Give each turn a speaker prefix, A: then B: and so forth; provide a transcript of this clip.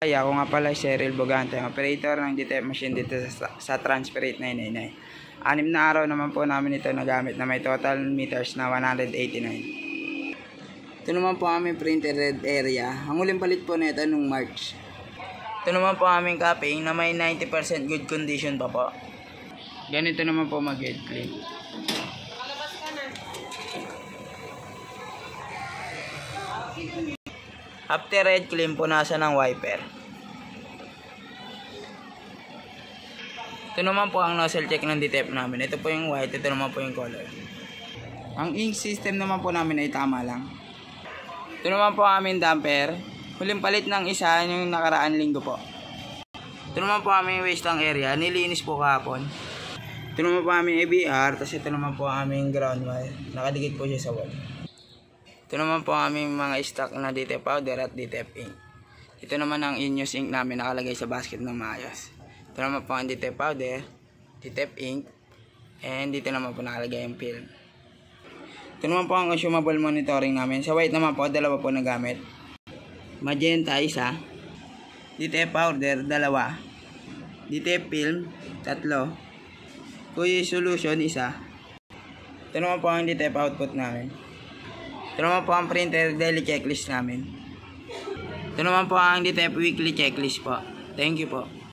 A: Ay, ako nga pala si Cyril Bogante, operator ng DTF machine dito sa Transferate 999. 6 na araw naman po namin ito nagamit na may total meters na 189. Ito naman po aming printed red area. Ang huling palit po nito nung March. Ito naman po aming capping na may 90% good condition pa po. Ganito naman po mag-head clean. After red clean, punasan ng wiper. Ito naman po ang nozzle check ng DTF namin. Ito po yung white, ito naman po yung color. Ang ink system naman po namin ay tama lang. Ito naman po ang aming damper. Huling palit ng isa yung nakaraan linggo po. Ito naman po aming waste tank area. Nilinis po kahapon. Ito naman po aming ABR. Tapos ito naman po aming ground wire. Nakadikit po siya sa wall. Ito naman po aming mga stock na DTF powder at DTF ink. Ito naman ang in-use ink namin nakalagay sa basket ng maayos. Ito naman po ang DTF powder, DTF ink, and dito naman po nakalagay yung film. Ito naman po ang consumable monitoring namin. Sa white naman po, dalawa po nagamit. Magenta, isa. DTF powder, dalawa. DTF film, 3. Kuya solution, isa. Ito naman po ang DTF output namin. Ito naman po ang printer daily checklist namin. Ito naman po ang DTF weekly checklist po. Thank you po.